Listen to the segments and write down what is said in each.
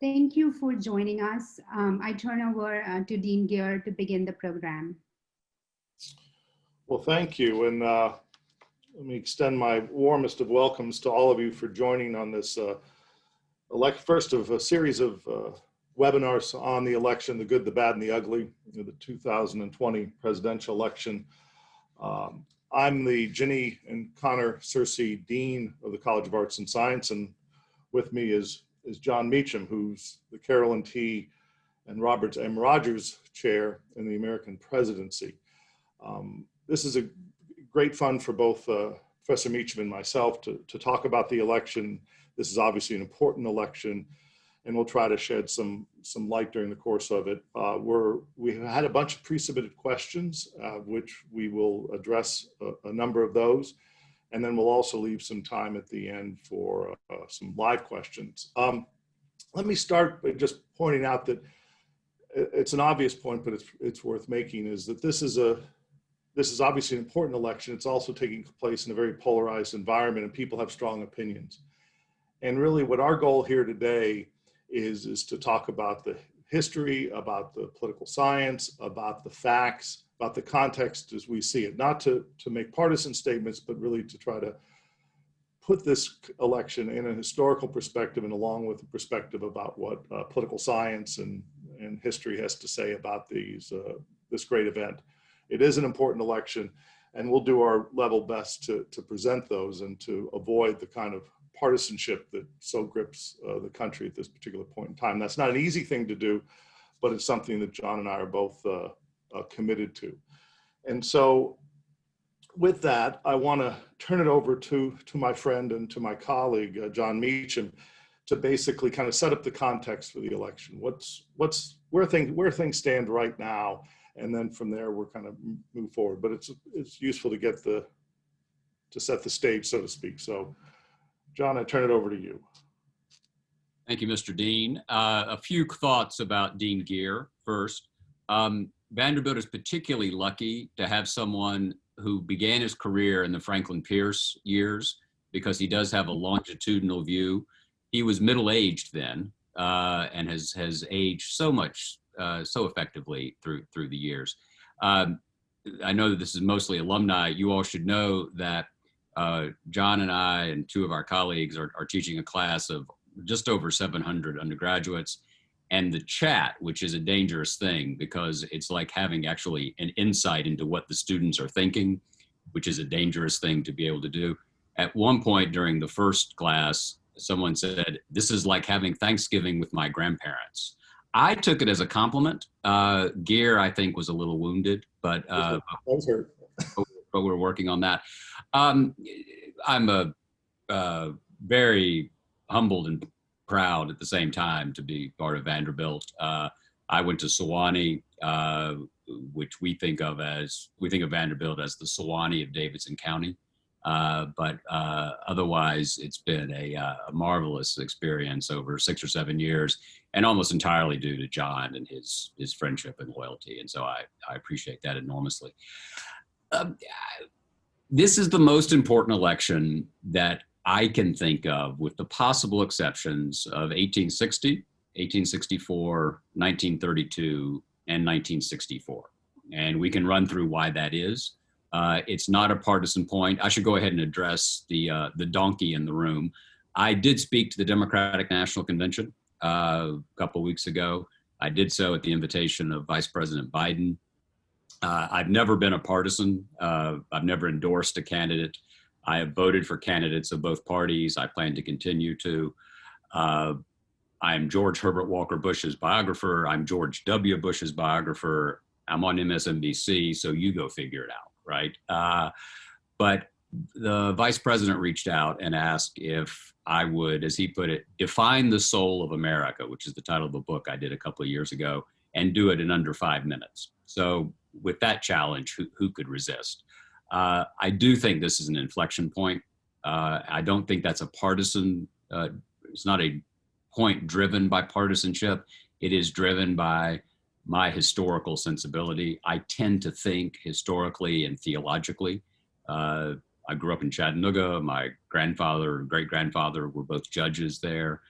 Thank you for joining us. I turn over to Dean Geer to begin the program. Well, thank you. And let me extend my warmest of welcomes to all of you for joining on this first of a series of webinars on the election, the good, the bad, and the ugly, the 2020 presidential election. I'm the Ginny and Connor Searcy Dean of the College of Arts and Science, and with me is John Meacham, who's the Carolyn T. and Robert M. Rogers Chair in the American Presidency. This is a great fun for both Professor Meacham and myself to talk about the election. This is obviously an important election, and we'll try to shed some light during the course of it. We had a bunch of pre-submitted questions, which we will address a number of those, and then we'll also leave some time at the end for some live questions. Let me start by just pointing out that it's an obvious point, but it's worth making, is that this is obviously an important election. It's also taking place in a very polarized environment, and people have strong opinions. And really what our goal here today is to talk about the history, about the political science, about the facts, about the context as we see it, not to make partisan statements, but really to try to put this election in a historical perspective and along with the perspective about what political science and history has to say about this great event. It is an important election, and we'll do our level best to present those and to avoid the kind of partisanship that so grips the country at this particular point in time. That's not an easy thing to do, but it's something that John and I are both committed to. And so with that, I want to turn it over to my friend and to my colleague, John Meacham, to basically kind of set up the context for the election. Where things stand right now, and then from there we're kind of move forward. But it's useful to set the stage, so to speak. So, John, I turn it over to you. Thank you, Mr. Dean. A few thoughts about Dean Geer first. Vanderbilt is particularly lucky to have someone who began his career in the Franklin Pierce years, because he does have a longitudinal view. He was middle-aged then and has aged so much, so effectively through the years. I know that this is mostly alumni. You all should know that John and I and two of our colleagues are teaching a class of just over 700 undergraduates. And the chat, which is a dangerous thing because it's like having actually an insight into what the students are thinking, which is a dangerous thing to be able to do. At one point during the first class, someone said, "This is like having Thanksgiving with my grandparents." I took it as a compliment. Geer, I think, was a little wounded, but we're working on that. I'm very humbled and proud at the same time to be part of Vanderbilt. I went to Sewanee, which we think of Vanderbilt as the Sewanee of Davidson County. But otherwise, it's been a marvelous experience over 6 or 7 years, and almost entirely due to John and his friendship and loyalty. And so I appreciate that enormously. This is the most important election that I can think of, with the possible exceptions of 1860, 1864, 1932, and 1964. And we can run through why that is. It's not a partisan point. I should go ahead and address the donkey in the room. I did speak to the Democratic National Convention a couple of weeks ago. I did so at the invitation of Vice President Biden. I've never been a partisan. I've never endorsed a candidate. I have voted for candidates of both parties. I plan to continue to. I'm George Herbert Walker Bush's biographer. I'm George W. Bush's biographer. I'm on MSNBC, so you go figure it out, right? But the vice president reached out and asked if I would, as he put it, define the soul of America, which is the title of a book I did a couple of years ago, and do it in under 5 minutes. So with that challenge, who could resist? I do think this is an inflection point. I don't think that's a partisan, it's not a point driven by partisanship. It is driven by my historical sensibility. I tend to think historically and theologically. I grew up in Chattanooga. My grandfather and great-grandfather were both judges there.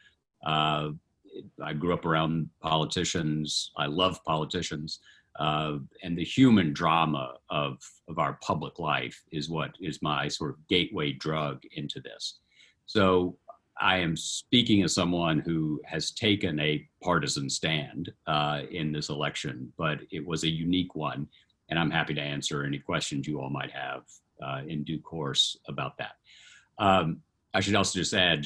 I grew up around politicians. I love politicians. And the human drama of our public life is what is my sort of gateway drug into this. So I am speaking as someone who has taken a partisan stand in this election, but it was a unique one. And I'm happy to answer any questions you all might have in due course about that. I should also just add,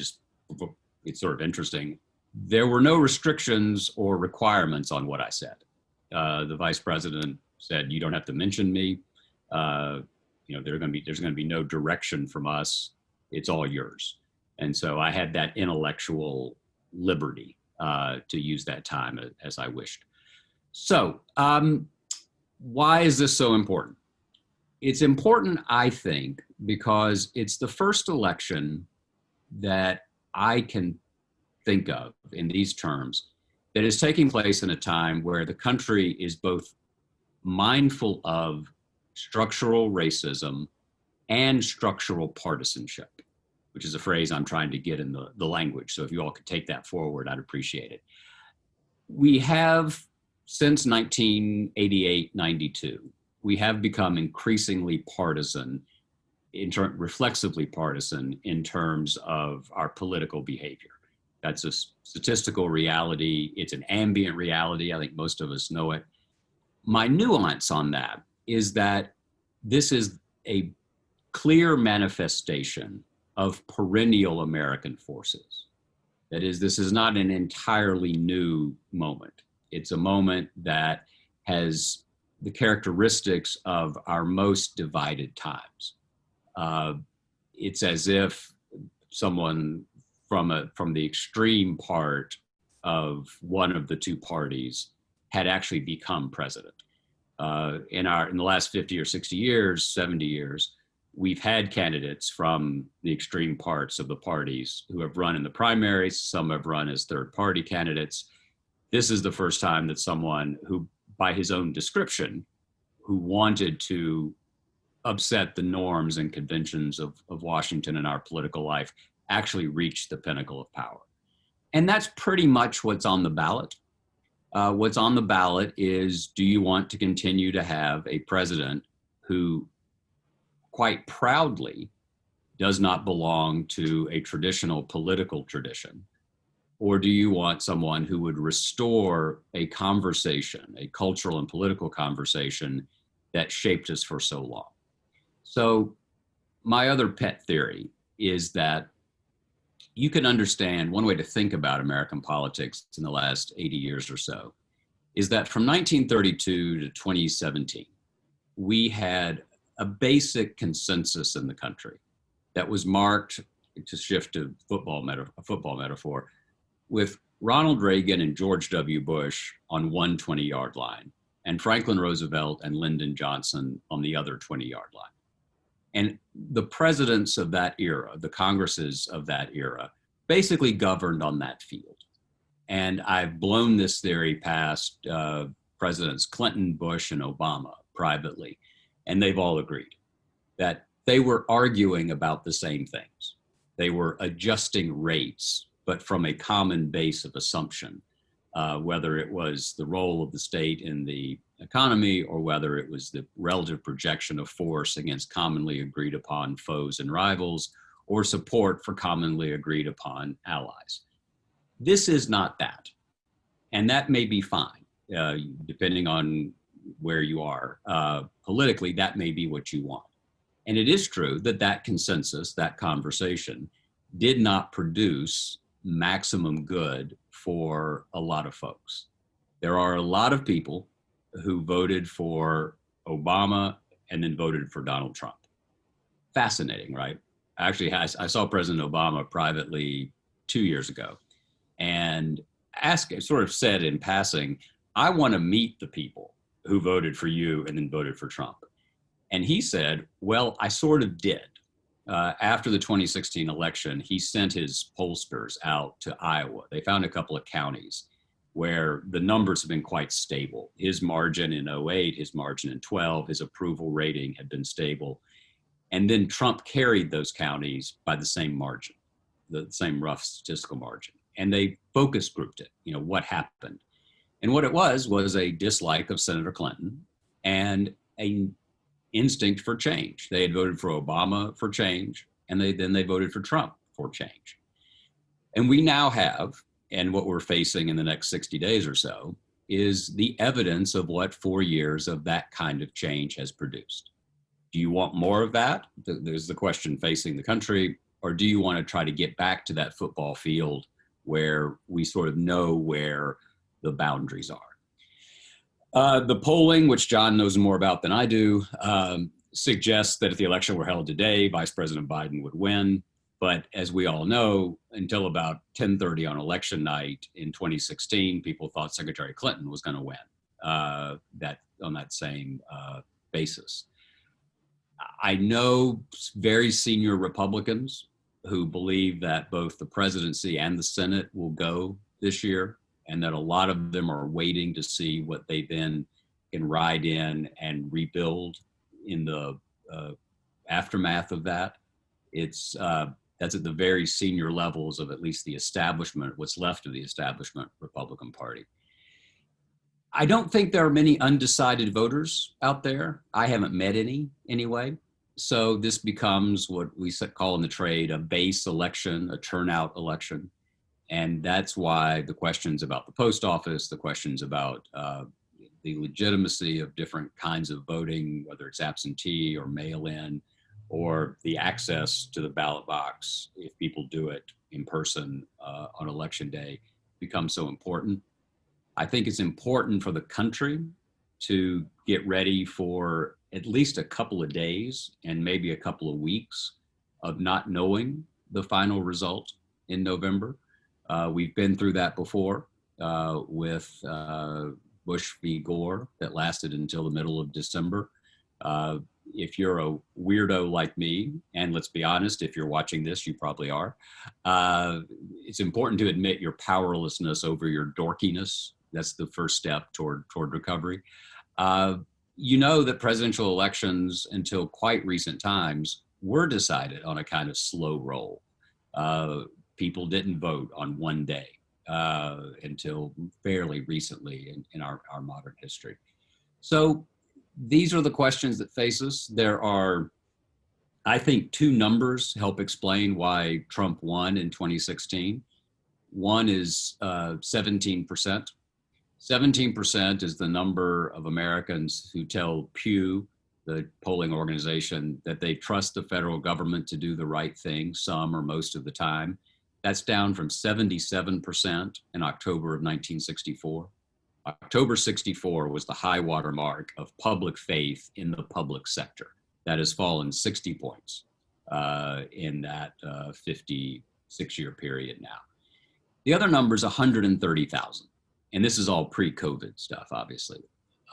it's sort of interesting, there were no restrictions or requirements on what I said. The vice president said, "You don't have to mention me. There's going to be no direction from us. It's all yours." And so I had that intellectual liberty to use that time as I wished. So why is this so important? It's important, I think, because it's the first election that I can think of in these terms that is taking place in a time where the country is both mindful of structural racism and structural partisanship, which is a phrase I'm trying to get in the language. So if you all could take that forward, I'd appreciate it. We have, since 1988-92, we have become increasingly partisan, reflexively partisan in terms of our political behavior. That's a statistical reality. It's an ambient reality. I think most of us know it. My nuance on that is that this is a clear manifestation of perennial American forces. That is, this is not an entirely new moment. It's a moment that has the characteristics of our most divided times. It's as if someone from the extreme part of one of the two parties had actually become president. In the last 50 or 60 years, 70 years, we've had candidates from the extreme parts of the parties who have run in the primaries. Some have run as third party candidates. This is the first time that someone who, by his own description, who wanted to upset the norms and conventions of Washington and our political life, actually reached the pinnacle of power. And that's pretty much what's on the ballot. What's on the ballot is, do you want to continue to have a president who quite proudly does not belong to a traditional political tradition? Or do you want someone who would restore a conversation, a cultural and political conversation that shaped us for so long? So my other pet theory is that you can understand, one way to think about American politics in the last 80 years or so is that from 1932 to 2017, we had a basic consensus in the country that was marked, to shift to a football metaphor, with Ronald Reagan and George W. Bush on one 20-yard line, and Franklin Roosevelt and Lyndon Johnson on the other 20-yard line. And the presidents of that era, the Congresses of that era, basically governed on that field. And I've blown this theory past Presidents Clinton, Bush, and Obama privately, and they've all agreed that they were arguing about the same things. They were adjusting rates, but from a common base of assumption, whether it was the role of the state in the economy or whether it was the relative projection of force against commonly agreed upon foes and rivals, or support for commonly agreed upon allies. This is not that. And that may be fine, depending on where you are. Politically, that may be what you want. And it is true that that consensus, that conversation, did not produce maximum good for a lot of folks. There are a lot of people who voted for Obama and then voted for Donald Trump. Fascinating, right? Actually, I saw President Obama privately 2 years ago and sort of said in passing, I want to meet the people who voted for you and then voted for Trump. And he said, well, I sort of did. After the 2016 election, he sent his pollsters out to Iowa. They found a couple of counties where the numbers have been quite stable. His margin in 08, his margin in 12, his approval rating had been stable. And then Trump carried those counties by the same margin, the same rough statistical margin. And they focus grouped it, what happened. And what it was a dislike of Senator Clinton and an instinct for change. They had voted for Obama for change, and then they voted for Trump for change. And we now have, and what we're facing in the next 60 days or so, is the evidence of what 4 years of that kind of change has produced. Do you want more of that? There's the question facing the country. Or do you want to try to get back to that football field where we sort of know where the boundaries are? The polling, which John knows more about than I do, suggests that if the election were held today, Vice President Biden would win. But as we all know, until about 10:30 on election night in 2016, people thought Secretary Clinton was going to win on that same basis. I know very senior Republicans who believe that both the presidency and the Senate will go this year, and that a lot of them are waiting to see what they then can ride in and rebuild in the aftermath of that. That's at the very senior levels of at least the establishment, what's left of the establishment Republican Party. I don't think there are many undecided voters out there. I haven't met any anyway. So this becomes what we call in the trade a base election, a turnout election. And that's why the questions about the post office, the questions about the legitimacy of different kinds of voting, whether it's absentee or mail-in, or the access to the ballot box, if people do it in person on election day, becomes so important. I think it's important for the country to get ready for at least a couple of days and maybe a couple of weeks of not knowing the final result in November. We've been through that before with Bush v. Gore that lasted until the middle of December. If you're a weirdo like me, and let's be honest, if you're watching this, you probably are, it's important to admit your powerlessness over your dorkiness. That's the first step toward recovery. You know that presidential elections until quite recent times were decided on a kind of slow roll. People didn't vote on one day until fairly recently in our modern history. So these are the questions that face us. There are, I think, two numbers help explain why Trump won in 2016. One is 17%. 17% is the number of Americans who tell Pew, the polling organization, that they trust the federal government to do the right thing some or most of the time. That's down from 77% in October of 1964. October 64 was the high water mark of public faith in the public sector. That has fallen 60 points in that 56-year period now. The other number is 130,000. And this is all pre-COVID stuff, obviously.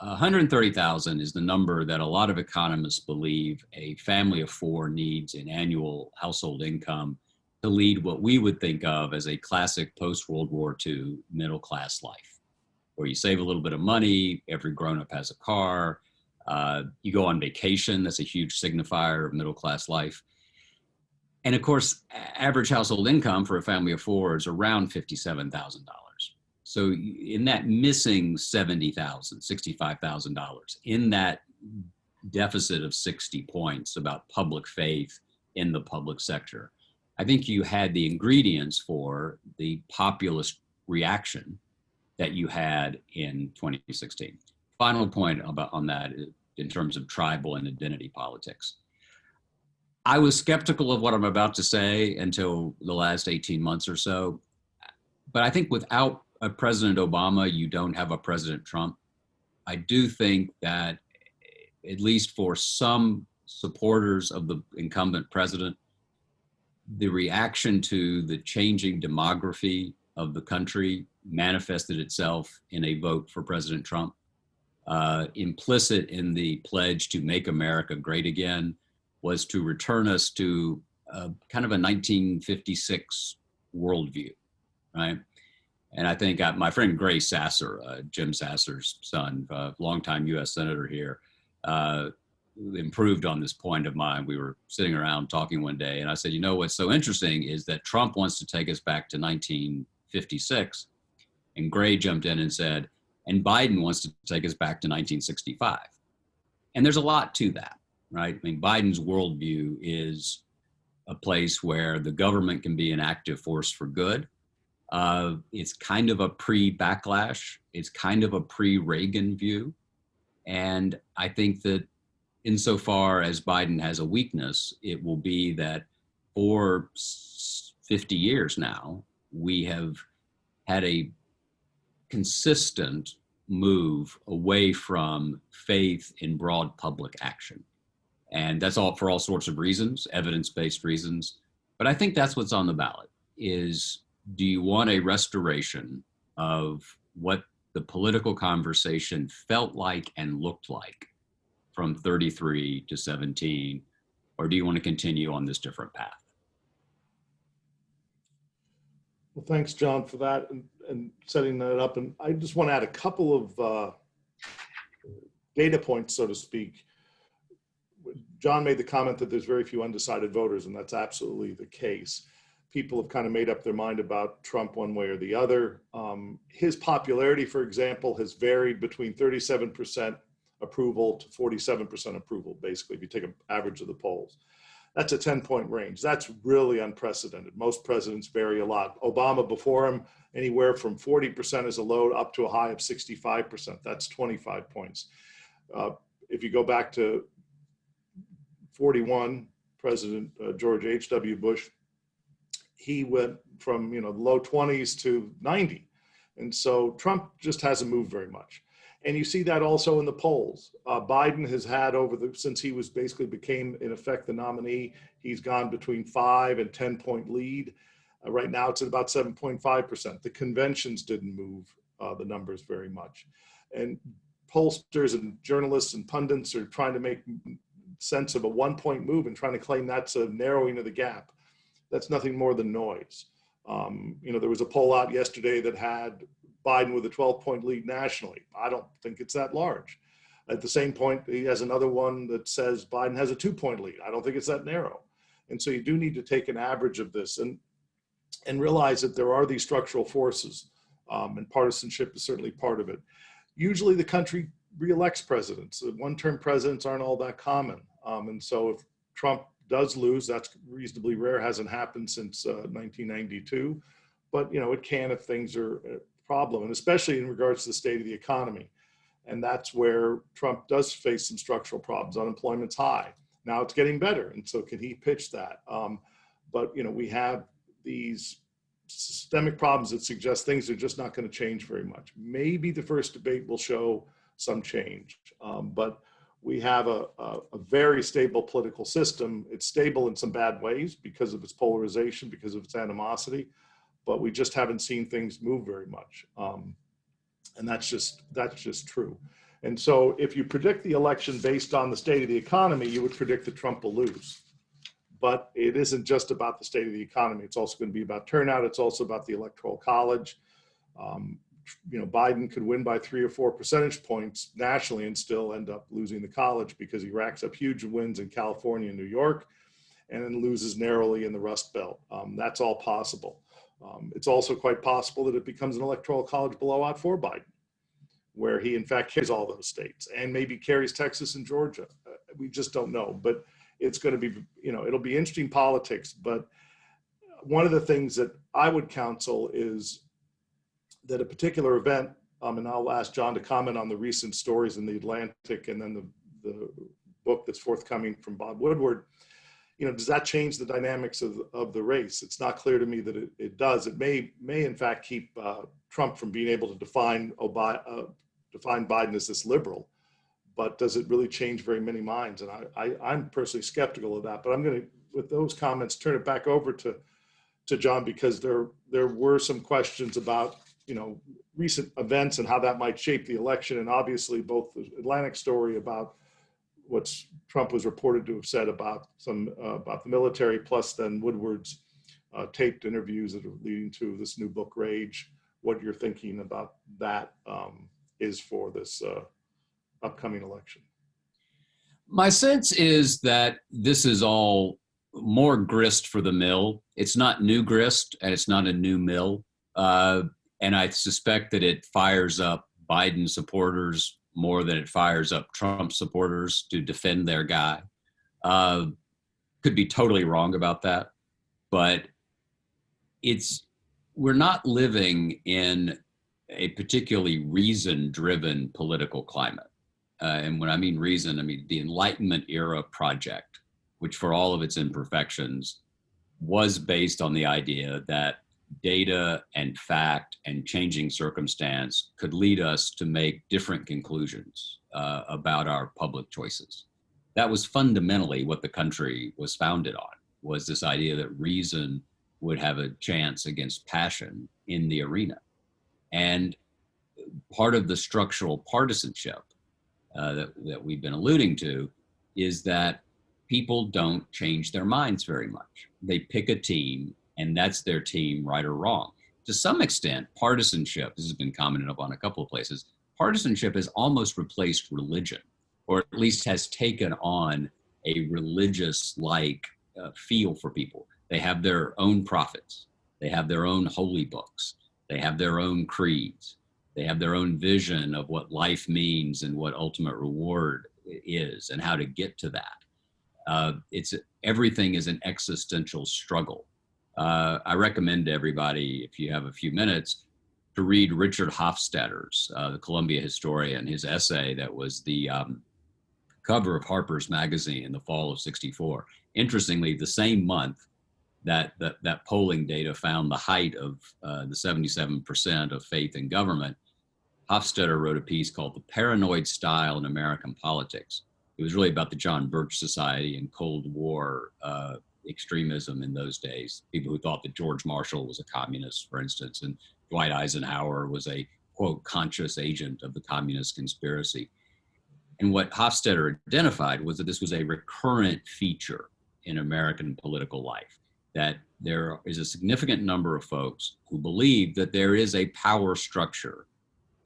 130,000 is the number that a lot of economists believe a family of four needs in annual household income to lead what we would think of as a classic post-World War II middle-class life, where you save a little bit of money, every grown-up has a car, you go on vacation, that's a huge signifier of middle-class life. And of course, average household income for a family of four is around $57,000. So in that missing $70,000, $65,000, in that deficit of 60 points about public faith in the public sector, I think you had the ingredients for the populist reaction that you had in 2016. Final point on that in terms of tribal and identity politics. I was skeptical of what I'm about to say until the last 18 months or so, but I think without a President Obama, you don't have a President Trump. I do think that, at least for some supporters of the incumbent president, the reaction to the changing demography of the country manifested itself in a vote for President Trump. Implicit in the pledge to make America great again was to return us to kind of a 1956 worldview, right? And I think my friend Gray Sasser, Jim Sasser's son, longtime U.S. Senator here, improved on this point of mine. We were sitting around talking one day, and I said, you know, what's so interesting is that Trump wants to take us back to 1956. And Gray jumped in and said, and Biden wants to take us back to 1965. And there's a lot to that, right? I mean, Biden's worldview is a place where the government can be an active force for good. It's kind of a pre-backlash. It's kind of a pre-Reagan view. And I think that insofar as Biden has a weakness, it will be that for 50 years now, we have had a consistent move away from faith in broad public action. And that's all for all sorts of reasons, evidence-based reasons. But I think that's what's on the ballot is, do you want a restoration of what the political conversation felt like and looked like from 33 to 17, or do you want to continue on this different path? Well, thanks, John, for that and setting that up. And I just want to add a couple of data points, so to speak. John made the comment that there's very few undecided voters, and that's absolutely the case. People have kind of made up their mind about Trump one way or the other. His popularity, for example, has varied between 37% approval to 47% approval, basically, if you take an average of the polls. That's a 10-point range. That's really unprecedented. Most presidents vary a lot. Obama before him, anywhere from 40% as a low up to a high of 65%. That's 25 points. If you go back to 41, President George H.W. Bush, he went from low 20s to 90. And so Trump just hasn't moved very much. And you see that also in the polls. Biden has had since he was basically became in effect the nominee, he's gone between 5 and 10 point lead. Right now it's at about 7.5%. The conventions didn't move the numbers very much. And pollsters and journalists and pundits are trying to make sense of a 1-point move and trying to claim that's a narrowing of the gap. That's nothing more than noise. There was a poll out yesterday that had Biden with a 12-point lead nationally. I don't think it's that large. At the same point, he has another one that says Biden has a 2-point lead. I don't think it's that narrow. And so you do need to take an average of this and realize that there are these structural forces, and partisanship is certainly part of it. Usually the country reelects presidents. One-term presidents aren't all that common. And so if Trump does lose, that's reasonably rare, hasn't happened since 1992. But it can if things are a problem, and especially in regards to the state of the economy. And that's where Trump does face some structural problems. Unemployment's high. Now it's getting better, and so can he pitch that? But we have these systemic problems that suggest things are just not going to change very much. Maybe the first debate will show some change, but we have a very stable political system. It's stable in some bad ways because of its polarization, because of its animosity, but we just haven't seen things move very much. And that's just true. And so if you predict the election based on the state of the economy, you would predict that Trump will lose. But it isn't just about the state of the economy. It's also going to be about turnout. It's also about the Electoral College. Biden could win by 3 or 4 percentage points nationally and still end up losing the college because he racks up huge wins in California and New York and then loses narrowly in the Rust Belt. That's all possible. It's also quite possible that it becomes an Electoral College blowout for Biden, where he in fact carries all those states and maybe carries Texas and Georgia. We just don't know, but it's going to be, it'll be interesting politics. But one of the things that I would counsel is that a particular event, and I'll ask John to comment on the recent stories in the Atlantic and then the book that's forthcoming from Bob Woodward, does that change the dynamics of the race? It's not clear to me that it does. It may in fact keep Trump from being able to define Biden as this liberal, but does it really change very many minds? And I'm personally skeptical of that, but I'm going to, with those comments, turn it back over to John, because there were some questions about recent events and how that might shape the election. And obviously both the Atlantic story about what Trump was reported to have said about the military, plus then Woodward's taped interviews that are leading to this new book, Rage, what you're thinking about that is for this upcoming election. My sense is that this is all more grist for the mill. It's not new grist and it's not a new mill. And I suspect that it fires up Biden supporters more than it fires up Trump supporters to defend their guy. Could be totally wrong about that, but we're not living in a particularly reason-driven political climate. And when I mean reason, I mean the Enlightenment era project, which for all of its imperfections was based on the idea that data and fact and changing circumstance could lead us to make different conclusions about our public choices. That was fundamentally what the country was founded on, was this idea that reason would have a chance against passion in the arena. And part of the structural partisanship that we've been alluding to is that people don't change their minds very much. They pick a team, and that's their team, right or wrong. To some extent, partisanship, this has been commented upon a couple of places, partisanship has almost replaced religion, or at least has taken on a religious-like feel for people. They have their own prophets. They have their own holy books. They have their own creeds. They have their own vision of what life means and what ultimate reward is and how to get to that. Everything is an existential struggle. I recommend to everybody, if you have a few minutes, to read Richard Hofstadter's, the Columbia historian, his essay that was the cover of Harper's Magazine in the fall of '64. Interestingly, the same month that polling data found the height of the 77% of faith in government, Hofstadter wrote a piece called The Paranoid Style in American Politics. It was really about the John Birch Society and Cold War extremism in those days. People who thought that George Marshall was a communist, for instance, and Dwight Eisenhower was a, quote, conscious agent of the communist conspiracy. And what Hofstadter identified was that this was a recurrent feature in American political life, that there is a significant number of folks who believe that there is a power structure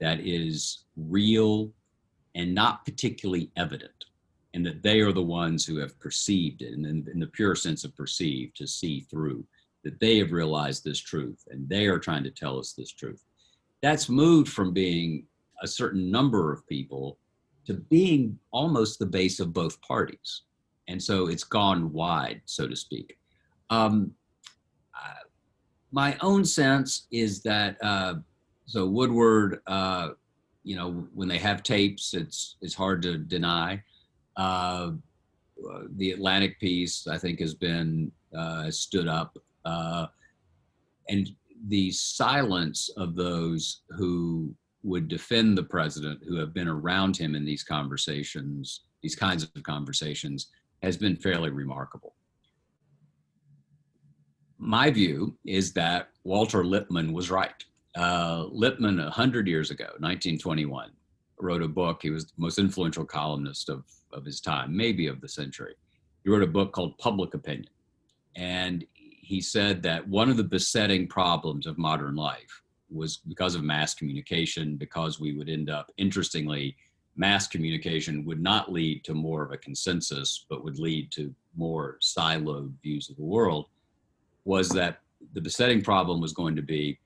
that is real and not particularly evident, and that they are the ones who have perceived it, and in the pure sense of perceived, to see through, that they have realized this truth, and they are trying to tell us this truth. That's moved from being a certain number of people to being almost the base of both parties. And so it's gone wide, so to speak. My own sense is that, so Woodward, when they have tapes, it's hard to deny. The Atlantic piece, I think, has been stood up, and the silence of those who would defend the president, who have been around him in these conversations, these kinds of conversations, has been fairly remarkable. My view is that Walter Lippmann was right. Lippmann, 100 years ago, 1921, wrote a book. He was the most influential columnist of his time, maybe of the century. He wrote a book called Public Opinion. And he said that one of the besetting problems of modern life was because of mass communication, because we would end up, interestingly, mass communication would not lead to more of a consensus, but would lead to more siloed views of the world, was that the besetting problem was going to be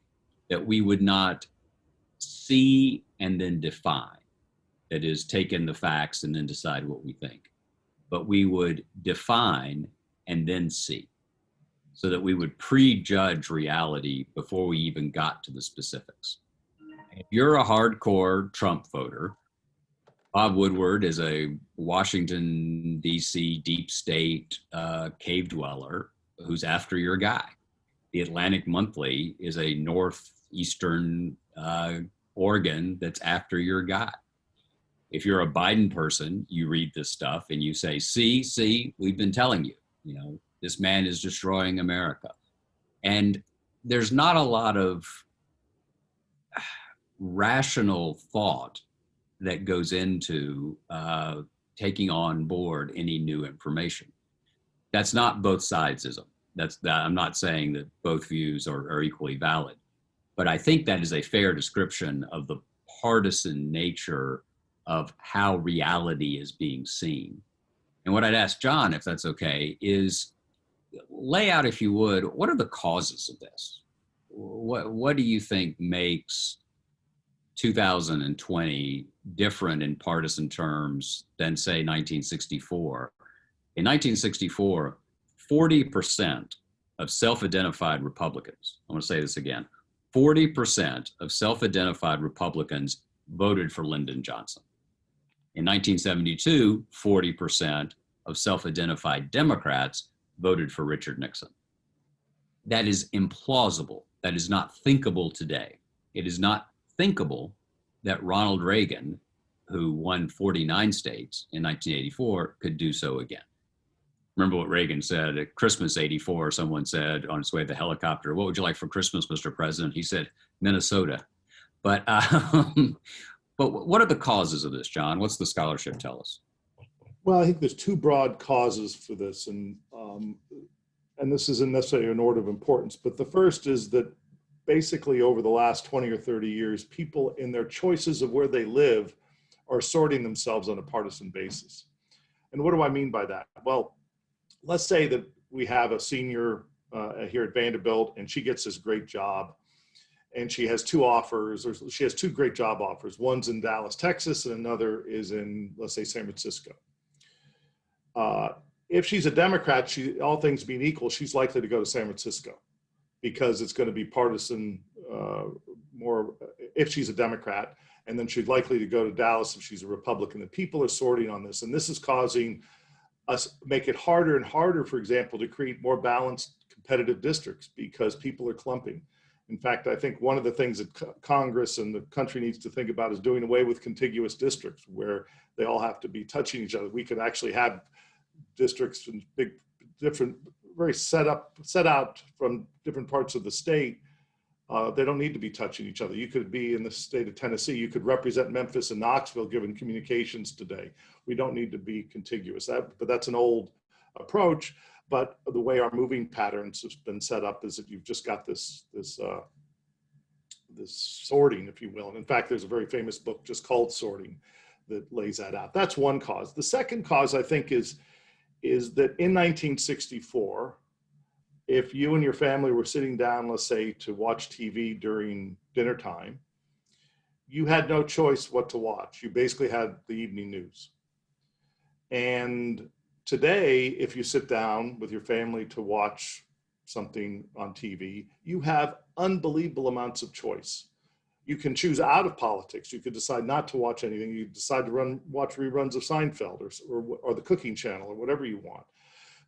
that we would not see and then define, that is, take in the facts and then decide what we think, but we would define and then see, so that we would prejudge reality before we even got to the specifics. If you're a hardcore Trump voter, Bob Woodward is a Washington, D.C. deep state cave dweller who's after your guy. The Atlantic Monthly is a northeastern organ that's after your guy. If you're a Biden person, you read this stuff and you say, see, we've been telling you, this man is destroying America. And there's not a lot of rational thought that goes into taking on board any new information. That's not both sidesism. I'm not saying that both views are equally valid, but I think that is a fair description of the partisan nature of how reality is being seen. And what I'd ask John, if that's okay, is lay out, if you would, what are the causes of this? what do you think makes 2020 different in partisan terms than, say, 1964? In 1964, 40% of self-identified Republicans, I want to say this again, 40% of self-identified Republicans voted for Lyndon Johnson. In 1972, 40% of self-identified Democrats voted for Richard Nixon. That is implausible. That is not thinkable today. It is not thinkable that Ronald Reagan, who won 49 states in 1984, could do so again. Remember what Reagan said at Christmas '84. Someone said on his way to the helicopter, "What would you like for Christmas, Mr. President?" He said, "Minnesota." But what are the causes of this, John? What's the scholarship tell us? Well, I think there's two broad causes for this, and this isn't necessarily an order of importance, but the first is that basically over the last 20 or 30 years, people in their choices of where they live are sorting themselves on a partisan basis. And what do I mean by that? Well, let's say that we have a senior here at Vanderbilt, and she gets this great job, and she has two offers, or she has two great job offers. One's in Dallas, Texas, and another is in, let's say, San Francisco. If she's a Democrat, all things being equal, she's likely to go to San Francisco because it's going to be partisan more if she's a Democrat, and then she's likely to go to Dallas if she's a Republican. The people are sorting on this, and this is causing us make it harder and harder, for example, to create more balanced competitive districts because people are clumping. In fact, I think one of the things that Congress and the country needs to think about is doing away with contiguous districts where they all have to be touching each other. We could actually have districts in big, different, very set out from different parts of the state. They don't need to be touching each other. You could be in the state of Tennessee. You could represent Memphis and Knoxville given communications today. We don't need to be contiguous. But that's an old approach. But the way our moving patterns have been set up is that you've just got this sorting, if you will. And in fact, there's a very famous book just called Sorting that lays that out. That's one cause. The second cause, I think, is that in 1964, if you and your family were sitting down, let's say, to watch TV during dinner time, you had no choice what to watch. You basically had the evening news. And today, if you sit down with your family to watch something on TV, you have unbelievable amounts of choice. You can choose out of politics. You could decide not to watch anything. You decide to watch reruns of Seinfeld or the Cooking Channel or whatever you want.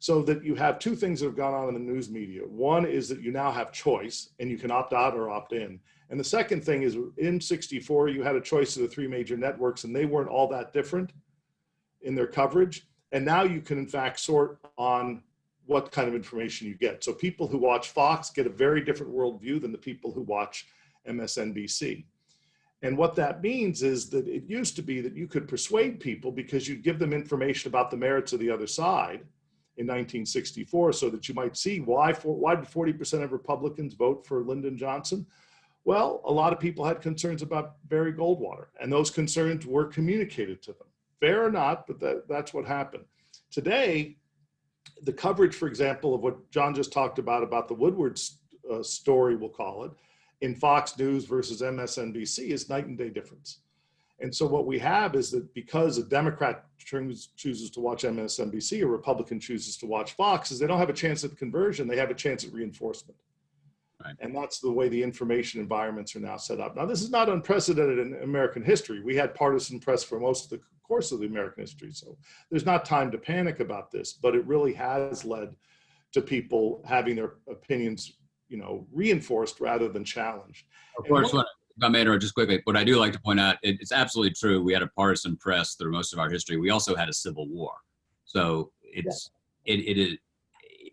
So that you have two things that have gone on in the news media. One is that you now have choice and you can opt out or opt in. And the second thing is in '64, you had a choice of the three major networks and they weren't all that different in their coverage. And now you can in fact sort on what kind of information you get. So people who watch Fox get a very different worldview than the people who watch MSNBC. And what that means is that it used to be that you could persuade people because you'd give them information about the merits of the other side in 1964, so that you might see why did 40% of Republicans vote for Lyndon Johnson? Well, a lot of people had concerns about Barry Goldwater, and those concerns were communicated to them. Fair or not, but that's what happened. Today, the coverage, for example, of what John just talked about the Woodward story, we'll call it, in Fox News versus MSNBC is night and day difference. And so what we have is that because a Democrat chooses to watch MSNBC, a Republican chooses to watch Fox, is they don't have a chance at conversion, they have a chance at reinforcement. Right. And that's the way the information environments are now set up. Now, this is not unprecedented in American history. We had partisan press for most of the course of the American history. So there's not time to panic about this, but it really has led to people having their opinions, reinforced rather than challenged. Of course, if I may interrupt just quickly, what I do like to point out, it's absolutely true. We had a partisan press through most of our history. We also had a civil war. So it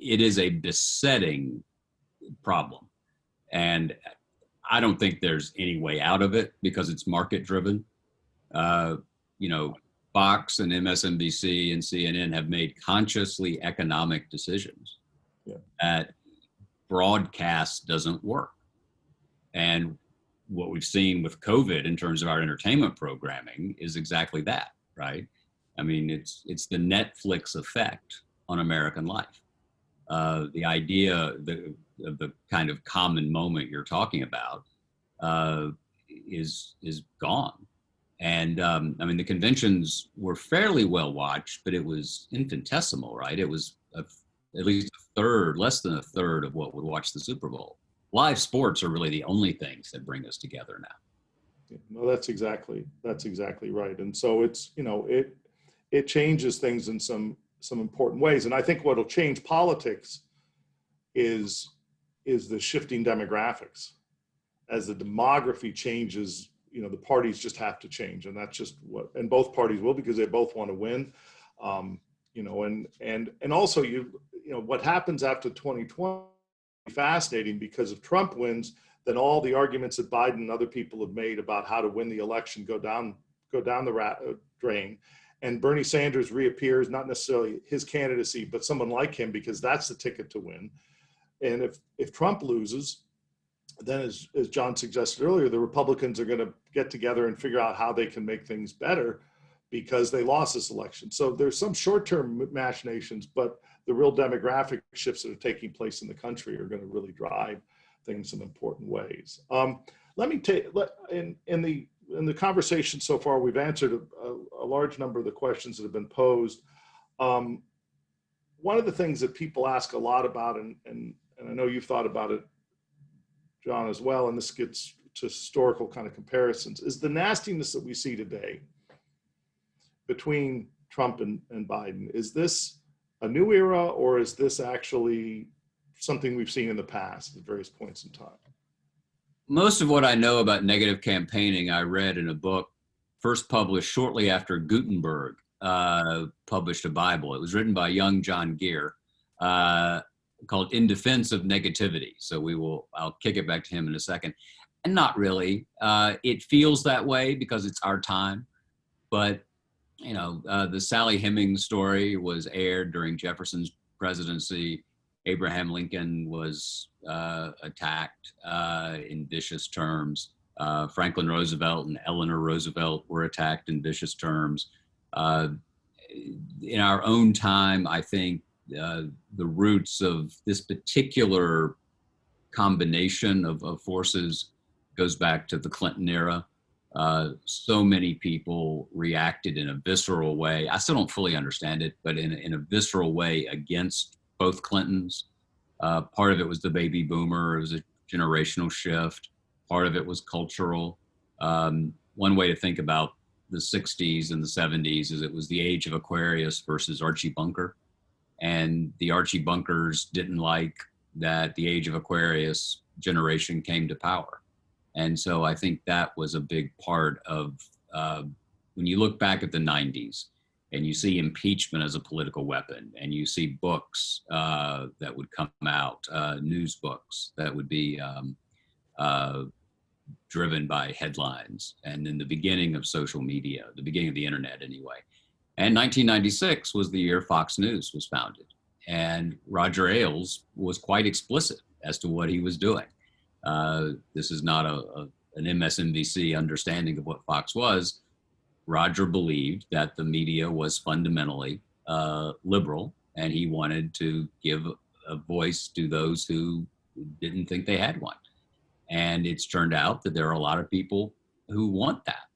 is a besetting problem. And I don't think there's any way out of it because it's market driven. Fox and MSNBC and CNN have made consciously economic decisions that broadcast doesn't work. And what we've seen with COVID in terms of our entertainment programming is exactly that, right? I mean, it's the Netflix effect on American life. The idea that the kind of common moment you're talking about is gone. And I mean, the conventions were fairly well watched, but it was infinitesimal, right? It was at least a third, less than a third of what would watch the Super Bowl. Live sports are really the only things that bring us together now. No, that's exactly right. And so it's, it changes things in some important ways. And I think what'll change politics is the shifting demographics. As the demography changes, the parties just have to change, and that's just and both parties will, because they both want to win. And also what happens after 2020 is fascinating, because if Trump wins, then all the arguments that Biden and other people have made about how to win the election go down the drain, and Bernie Sanders reappears, not necessarily his candidacy, but someone like him, because that's the ticket to win. And if Trump loses, then as John suggested earlier, the Republicans are going to get together and figure out how they can make things better, because they lost this election. So there's some short-term machinations, but the real demographic shifts that are taking place in the country are going to really drive things in important ways. Let me take, in the conversation so far, we've answered a large number of the questions that have been posed. One of the things that people ask a lot about, and I know you've thought about it, John, as well, and this gets to historical kind of comparisons, is the nastiness that we see today between Trump and Biden. Is this a new era, or is this actually something we've seen in the past at various points in time? Most of what I know about negative campaigning, I read in a book first published shortly after Gutenberg published a Bible. It was written by young John Geer, called In Defense of Negativity. So I'll kick it back to him in a second. And not really. It feels that way because it's our time. But, the Sally Hemings story was aired during Jefferson's presidency. Abraham Lincoln was attacked in vicious terms. Franklin Roosevelt and Eleanor Roosevelt were attacked in vicious terms. In our own time, I think the roots of this particular combination of forces goes back to the Clinton era. So many people reacted in a visceral way. I still don't fully understand it, but in a visceral way against both Clintons. Part of it was the baby boomer. It was a generational shift. Part of it was cultural. One way to think about the 60s and the 70s is it was the age of Aquarius versus Archie Bunker. And the Archie Bunkers didn't like that the age of Aquarius generation came to power. And so I think that was a big part of when you look back at the 90s and you see impeachment as a political weapon, and you see books that would come out, news books that would be driven by headlines, and then the beginning of social media, the beginning of the internet anyway. And 1996 was the year Fox News was founded. And Roger Ailes was quite explicit as to what he was doing. This is not an MSNBC understanding of what Fox was. Roger believed that the media was fundamentally liberal, and he wanted to give a voice to those who didn't think they had one. And it's turned out that there are a lot of people who want that.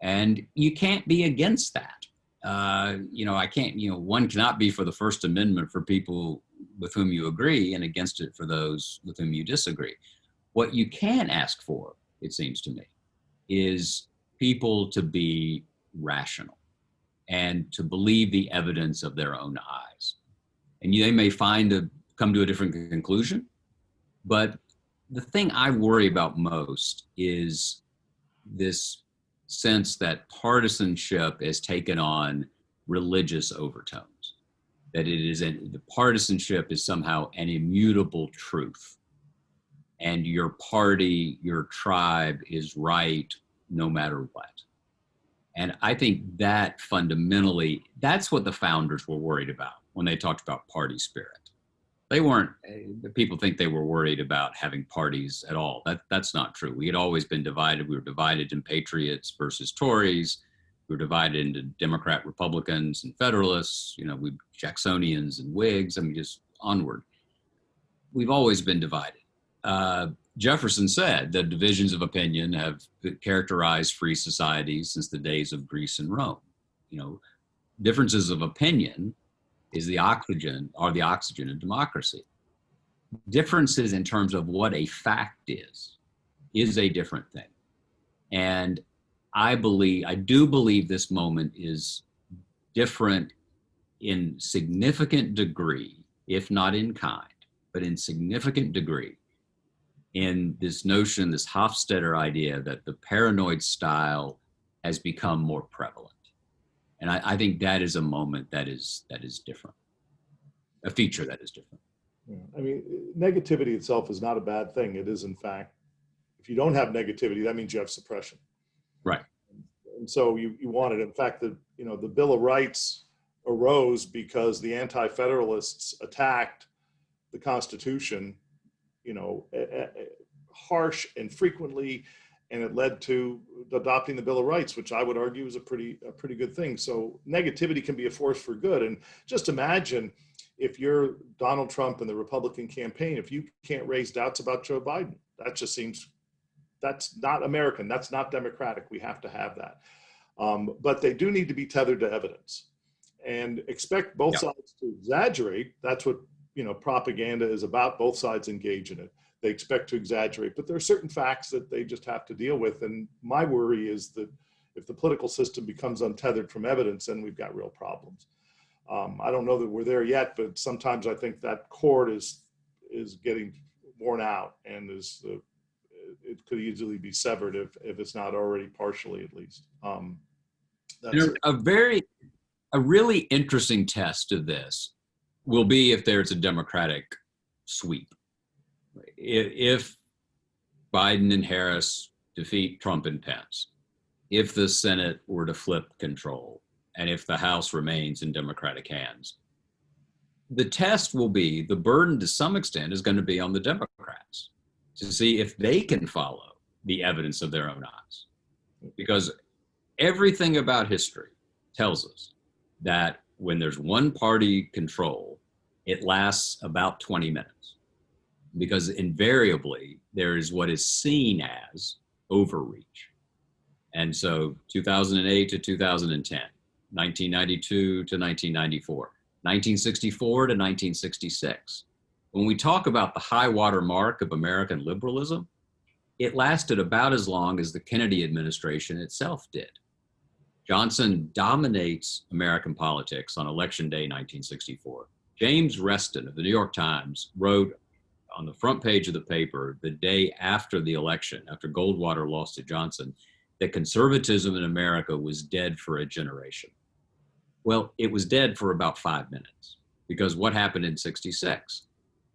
And you can't be against that. I can't, one cannot be for the First Amendment for people with whom you agree and against it for those with whom you disagree. What you can ask for, it seems to me, is people to be rational and to believe the evidence of their own eyes. And they may come to a different conclusion, but the thing I worry about most is this sense that partisanship has taken on religious overtones, that the partisanship is somehow an immutable truth, and your party, your tribe is right no matter what. And I think that fundamentally, that's what the founders were worried about when they talked about party spirit. They weren't, people think they were worried about having parties at all. That's not true. We had always been divided. We were divided in patriots versus Tories. We were divided into Democrat, Republicans, and Federalists, Jacksonians and Whigs, just onward. we've always been divided. Jefferson said that divisions of opinion have characterized free societies since the days of Greece and Rome. You know, differences of opinion are the oxygen of democracy. Differences in terms of what a fact is a different thing. And I do believe this moment is different in significant degree, if not in kind, but in significant degree, in this notion, this Hofstadter idea that the paranoid style has become more prevalent. And I think that is a moment that is different, a feature that is different. Yeah. I mean, negativity itself is not a bad thing. It is, in fact, if you don't have negativity, that means you have suppression. Right. And so you want it. In fact, the Bill of Rights arose because the anti-federalists attacked the Constitution, harsh and frequently, and it led to adopting the Bill of Rights, which I would argue is a pretty good thing. So negativity can be a force for good. And just imagine if you're Donald Trump and the Republican campaign, if you can't raise doubts about Joe Biden, that just seems, that's not American, that's not democratic. We have to have that. But they do need to be tethered to evidence, and expect both sides to exaggerate. That's what propaganda is about. Both sides engage in it. They expect to exaggerate, but there are certain facts that they just have to deal with. And my worry is that if the political system becomes untethered from evidence, then we've got real problems. I don't know that we're there yet, but sometimes I think that cord is getting worn out, and it could easily be severed if it's not already partially, at least. A really interesting test of this will be if there's a Democratic sweep. If Biden and Harris defeat Trump and Pence, if the Senate were to flip control, and if the House remains in Democratic hands, the test will be, the burden to some extent is going to be on the Democrats to see if they can follow the evidence of their own eyes. Because everything about history tells us that when there's one party control, it lasts about 20 minutes. Because invariably there is what is seen as overreach. And so 2008 to 2010, 1992 to 1994, 1964 to 1966. When we talk about the high water mark of American liberalism, it lasted about as long as the Kennedy administration itself did. Johnson dominates American politics on Election Day 1964. James Reston of the New York Times wrote on the front page of the paper the day after the election, after Goldwater lost to Johnson, that conservatism in America was dead for a generation. Well, it was dead for about 5 minutes, because what happened in 66?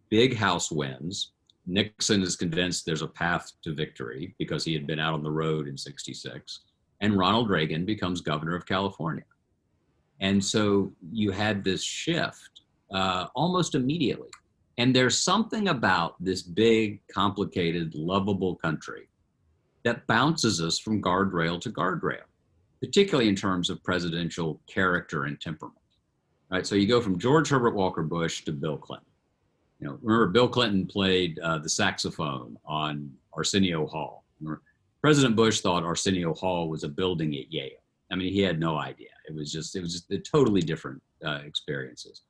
Big House wins. Nixon is convinced there's a path to victory because he had been out on the road in 66. And Ronald Reagan becomes governor of California. And so you had this shift almost immediately. And there's something about this big, complicated, lovable country that bounces us from guardrail to guardrail, particularly in terms of presidential character and temperament. Right? So you go from George Herbert Walker Bush to Bill Clinton. Remember, Bill Clinton played the saxophone on Arsenio Hall. Remember, President Bush thought Arsenio Hall was a building at Yale. I mean, he had no idea. It was just totally different experiences.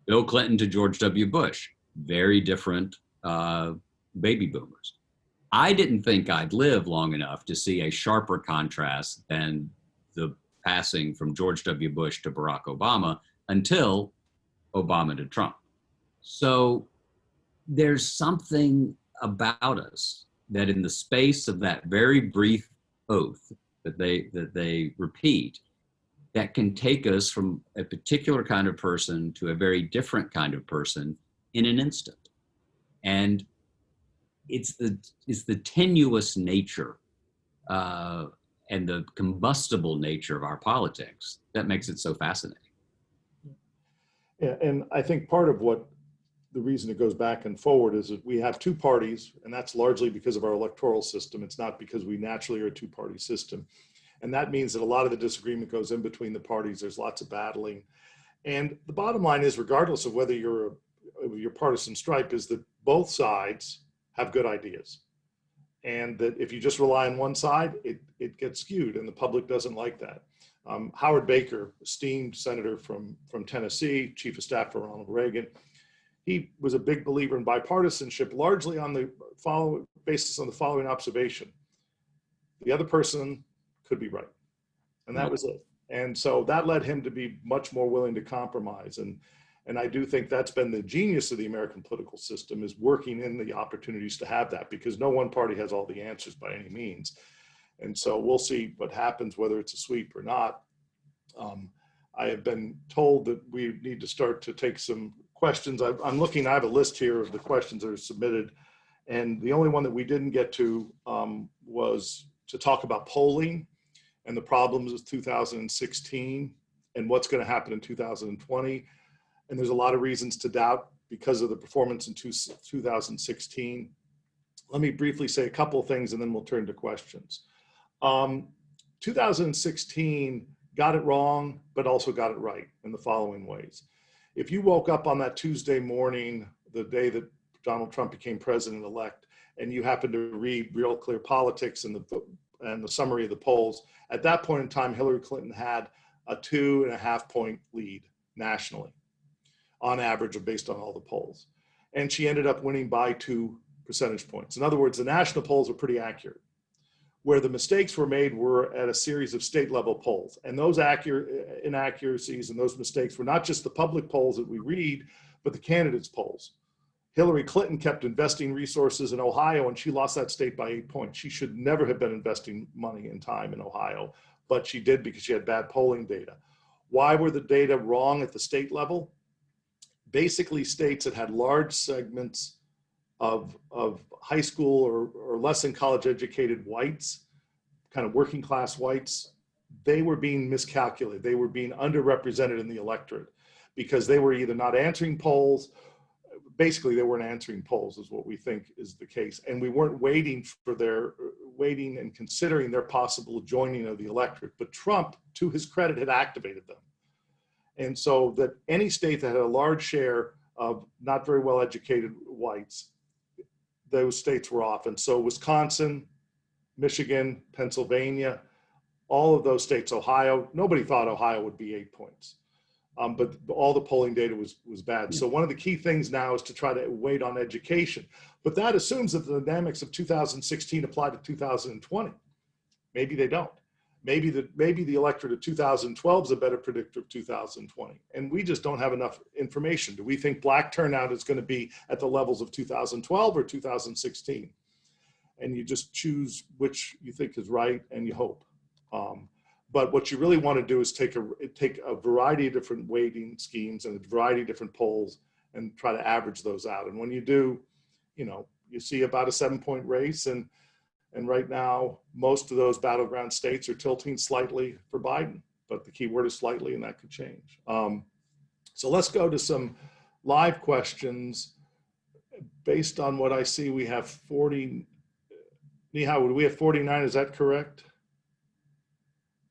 Bill Clinton to George W. Bush, very different baby boomers. I didn't think I'd live long enough to see a sharper contrast than the passing from George W. Bush to Barack Obama until Obama to Trump. So there's something about us that in the space of that very brief oath that they repeat, that can take us from a particular kind of person to a very different kind of person in an instant. And it's the tenuous nature and the combustible nature of our politics that makes it so fascinating. Yeah, and I think part of what the reason it goes back and forward is that we have two parties, and that's largely because of our electoral system. It's not because we naturally are a two-party system. And that means that a lot of the disagreement goes in between the parties. There's lots of battling. And the bottom line is, regardless of whether you're your partisan stripe is that both sides have good ideas. And that if you just rely on one side, it gets skewed, and the public doesn't like that. Howard Baker, esteemed senator from Tennessee, chief of staff for Ronald Reagan, he was a big believer in bipartisanship, largely on the basis on the following observation: the other person could be right, and that was it. And so that led him to be much more willing to compromise. And I do think that's been the genius of the American political system, is working in the opportunities to have that, because no one party has all the answers by any means. And so we'll see what happens, whether it's a sweep or not. I have been told that we need to start to take some questions. I'm looking, I have a list here of the questions that are submitted. And the only one that we didn't get to was to talk about polling and the problems of 2016 and what's going to happen in 2020. And there's a lot of reasons to doubt because of the performance in 2016. Let me briefly say a couple of things and then we'll turn to questions. 2016 got it wrong, but also got it right in the following ways. If you woke up on that Tuesday morning, the day that Donald Trump became president-elect, and you happened to read Real Clear Politics and the summary of the polls, at that point in time, Hillary Clinton had a 2.5-point lead nationally, on average, based on all the polls. And she ended up winning by 2 percentage points. In other words, the national polls were pretty accurate. Where the mistakes were made were at a series of state level polls. And those inaccuracies and those mistakes were not just the public polls that we read, but the candidates' polls. Hillary Clinton kept investing resources in Ohio, and she lost that state by 8 points. She should never have been investing money and time in Ohio, but she did because she had bad polling data. Why were the data wrong at the state level? Basically, states that had large segments of high school or less than college educated whites, kind of working class whites, they were being miscalculated. They were being underrepresented in the electorate because they were either not answering polls. Basically, they weren't answering polls is what we think is the case. And we weren't waiting and considering their possible joining of the electorate. But Trump, to his credit, had activated them. And so that any state that had a large share of not very well educated whites, those states were off. And so Wisconsin, Michigan, Pennsylvania, all of those states, Ohio, nobody thought Ohio would be 8 points. But all the polling data was bad. Yeah. So one of the key things now is to try to wait on education. But that assumes that the dynamics of 2016 apply to 2020. Maybe they don't. Maybe the electorate of 2012 is a better predictor of 2020. And we just don't have enough information. Do we think black turnout is going to be at the levels of 2012 or 2016? And you just choose which you think is right and you hope. But what you really want to do is take a variety of different weighting schemes and a variety of different polls and try to average those out. And when you do, you see about a 7-point race. And right now, most of those battleground states are tilting slightly for Biden, but the key word is slightly, and that could change. So let's go to some live questions. Based on what I see, we have 40. Nihao, we have 49, is that correct?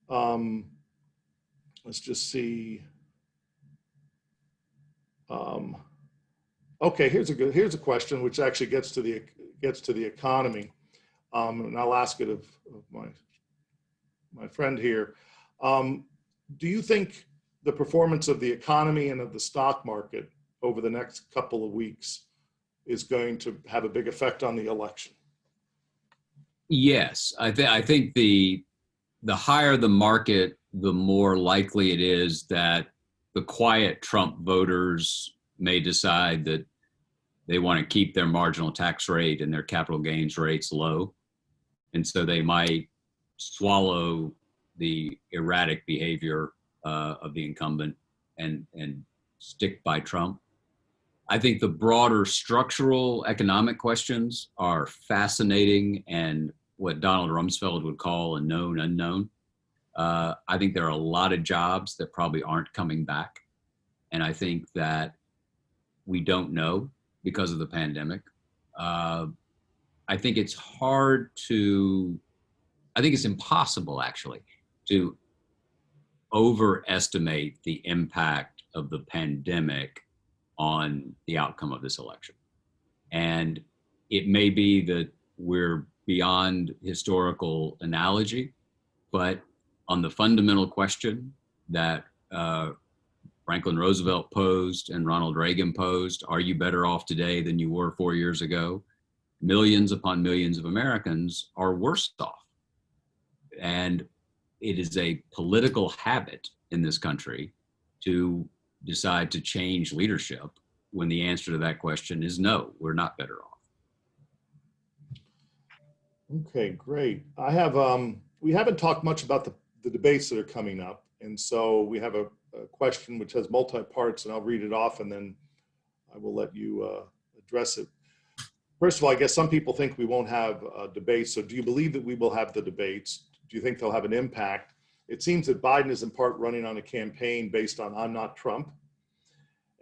Let's just see. Okay, here's a question which actually gets to the economy. And I'll ask it of my friend here. Do you think the performance of the economy and of the stock market over the next couple of weeks is going to have a big effect on the election? Yes, I think the higher the market, the more likely it is that the quiet Trump voters may decide that they want to keep their marginal tax rate and their capital gains rates low. And so they might swallow the erratic behavior of the incumbent and stick by Trump. I think the broader structural economic questions are fascinating and what Donald Rumsfeld would call a known unknown. I think there are a lot of jobs that probably aren't coming back. And I think that we don't know because of the pandemic. I think it's impossible actually to overestimate the impact of the pandemic on the outcome of this election. And it may be that we're beyond historical analogy, but on the fundamental question that Franklin Roosevelt posed and Ronald Reagan posed, are you better off today than you were 4 years ago? Millions upon millions of Americans are worse off. And it is a political habit in this country to decide to change leadership when the answer to that question is no, we're not better off. Okay, great. I have, we haven't talked much about the debates that are coming up. And so we have a question which has multi-parts, and I'll read it off and then I will let you address it. First of all, I guess some people think we won't have debates. So do you believe that we will have the debates? Do you think they'll have an impact? It seems that Biden is in part running on a campaign based on "I'm not Trump."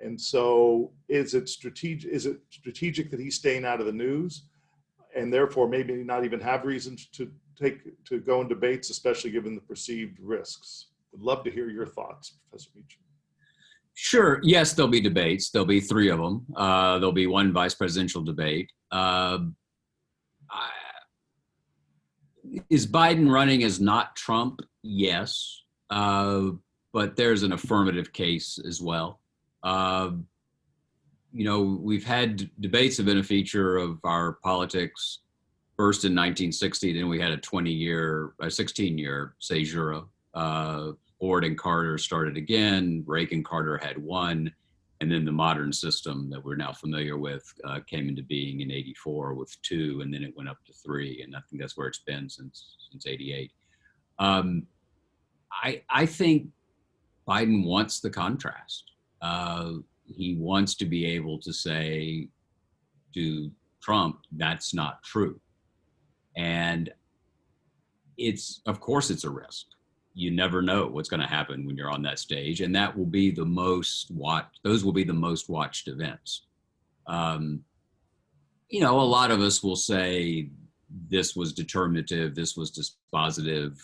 And so is it strategic that he's staying out of the news and therefore maybe not even have reasons to go in debates, especially given the perceived risks? Would love to hear your thoughts, Professor Meacham. Sure. Yes, there'll be debates. There'll be 3 of them. There'll be 1 vice presidential debate. Is Biden running as not Trump? Yes. But there's an affirmative case as well. You know, we've had debates have been a feature of our politics first in 1960, then we had a 16-year caesura. Ford and Carter started again, Reagan, Carter had 1, and then the modern system that we're now familiar with came into being in 84 with 2, and then it went up to 3, and I think that's where it's been since 88. I think Biden wants the contrast. He wants to be able to say to Trump, that's not true. And of course it's a risk. You never know what's going to happen when you're on that stage, and that will be the most watched. Those will be the most watched events. You know, a lot of us will say this was determinative, this was dispositive.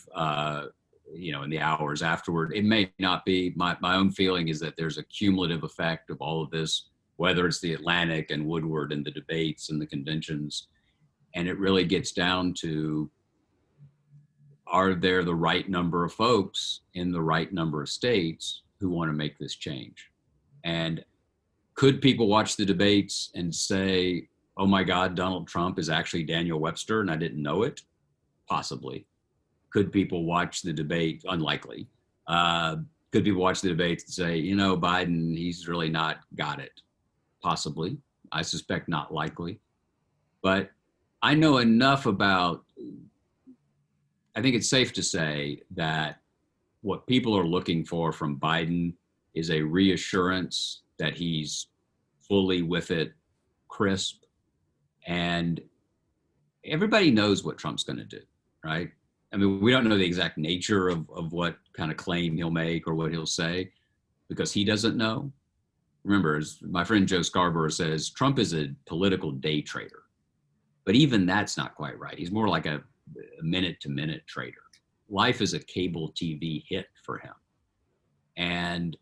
You know, in the hours afterward, it may not be. My own feeling is that there's a cumulative effect of all of this, whether it's the Atlantic and Woodward and the debates and the conventions, and it really gets down to, are there the right number of folks in the right number of states who want to make this change? And could people watch the debates and say, oh my God, Donald Trump is actually Daniel Webster and I didn't know it? Possibly. Could people watch the debate? Unlikely. Could people watch the debates and say, you know, Biden, he's really not got it? Possibly. I suspect not likely. But I know enough about, I think it's safe to say that what people are looking for from Biden is a reassurance that he's fully with it, crisp, and everybody knows what Trump's going to do, right? I mean, we don't know the exact nature of what kind of claim he'll make or what he'll say because he doesn't know. Remember, as my friend Joe Scarborough says, Trump is a political day trader, but even that's not quite right. He's more like a minute-to-minute trader. Life is a cable TV hit for him. And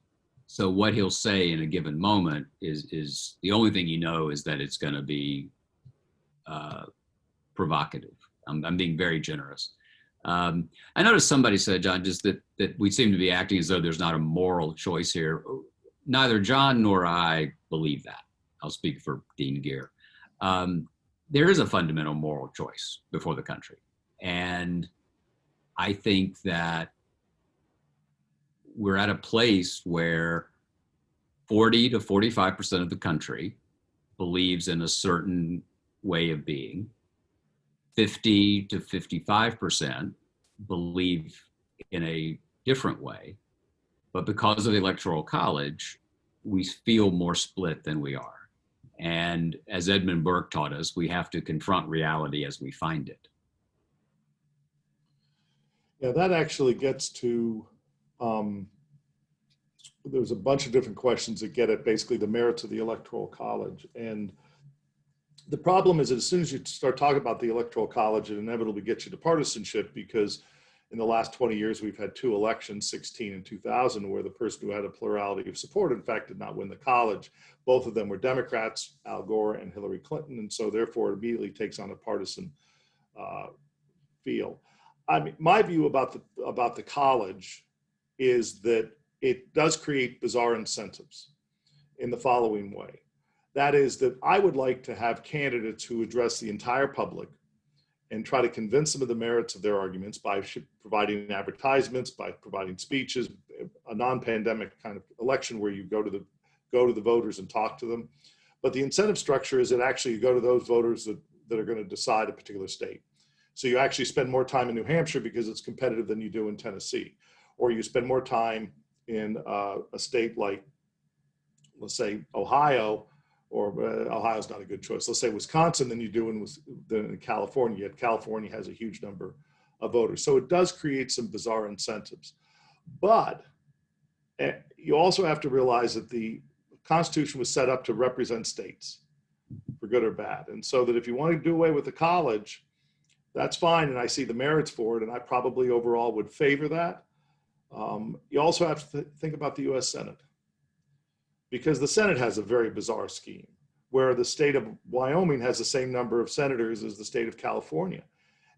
so what he'll say in a given moment is the only thing you know is that it's going to be provocative. I'm being very generous. I noticed somebody said, John, just that we seem to be acting as though there's not a moral choice here. Neither John nor I believe that. I'll speak for Dean Geer. There is a fundamental moral choice before the country. And I think that we're at a place where 40 to 45% of the country believes in a certain way of being. 50 to 55% believe in a different way. But because of the Electoral College, we feel more split than we are. And as Edmund Burke taught us, we have to confront reality as we find it. Yeah, that actually gets to, there's a bunch of different questions that get at basically the merits of the Electoral College. And the problem is that as soon as you start talking about the Electoral College, it inevitably gets you to partisanship because in the last 20 years, we've had two elections, 16 and 2000, where the person who had a plurality of support, in fact, did not win the college. Both of them were Democrats, Al Gore and Hillary Clinton, and so therefore it immediately takes on a partisan feel. I mean, my view about the college is that it does create bizarre incentives in the following way. That is that I would like to have candidates who address the entire public and try to convince them of the merits of their arguments by providing advertisements, by providing speeches, a non-pandemic kind of election where you go to the voters and talk to them. But the incentive structure is that actually you go to those voters that are going to decide a particular state. So you actually spend more time in New Hampshire because it's competitive than you do in Tennessee, or you spend more time in a state like, let's say, Ohio, or Ohio's not a good choice. Let's say Wisconsin than you do in California. Yet California has a huge number of voters. So it does create some bizarre incentives. But you also have to realize that the Constitution was set up to represent states, for good or bad. And so that if you want to do away with the college, that's fine. And I see the merits for it. And I probably overall would favor that. You also have to think about the US Senate, because the Senate has a very bizarre scheme where the state of Wyoming has the same number of senators as the state of California.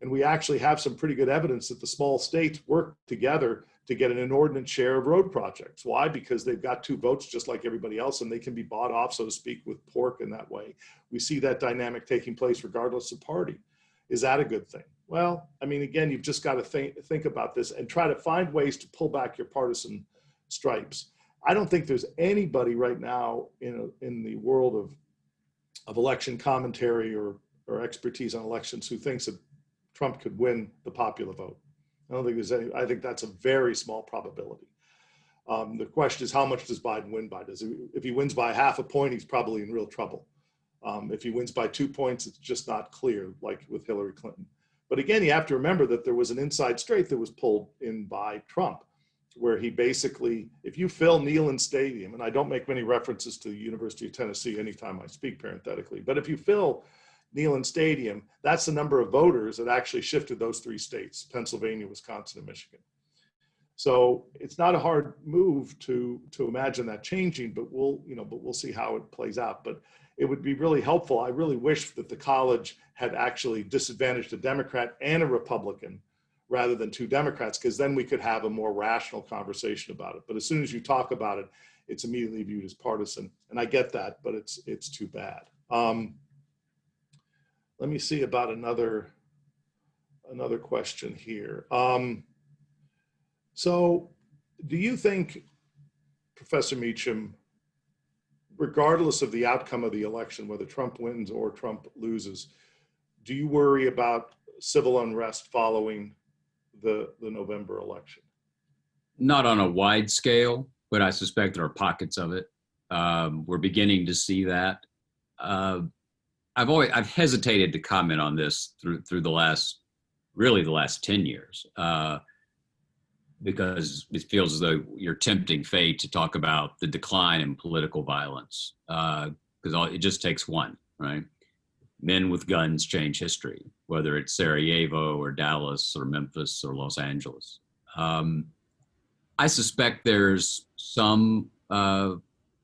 And we actually have some pretty good evidence that the small states work together to get an inordinate share of road projects. Why? Because they've got two votes just like everybody else, and they can be bought off, so to speak, with pork in that way. We see that dynamic taking place regardless of party. Is that a good thing? Well, I mean, again, you've just got to think about this and try to find ways to pull back your partisan stripes. I don't think there's anybody right now in the world of election commentary or expertise on elections who thinks that Trump could win the popular vote. I don't think there's any. I think that's a very small probability. The question is, how much does Biden win by? If he wins by half a point, he's probably in real trouble. If he wins by 2 points, it's just not clear, like with Hillary Clinton. But again, you have to remember that there was an inside straight that was pulled in by Trump, where he basically, if you fill Neyland Stadium, and I don't make many references to the University of Tennessee anytime I speak parenthetically, but if you fill Neyland Stadium, that's the number of voters that actually shifted those three states, Pennsylvania, Wisconsin, and Michigan. So it's not a hard move to imagine that changing, but we'll see how it plays out. But it would be really helpful. I really wish that the college had actually disadvantaged a Democrat and a Republican rather than two Democrats, because then we could have a more rational conversation about it. But as soon as you talk about it, it's immediately viewed as partisan. And I get that, but it's too bad. Let me see about another question here. So do you think, Professor Meacham, regardless of the outcome of the election, whether Trump wins or Trump loses, do you worry about civil unrest following the November election? Not on a wide scale, but I suspect there are pockets of it. We're beginning to see that. I've hesitated to comment on this through the last 10 years, because it feels as though you're tempting fate to talk about the decline in political violence, because it just takes one, right? Men with guns change history, whether it's Sarajevo or Dallas or Memphis or Los Angeles. I suspect there's some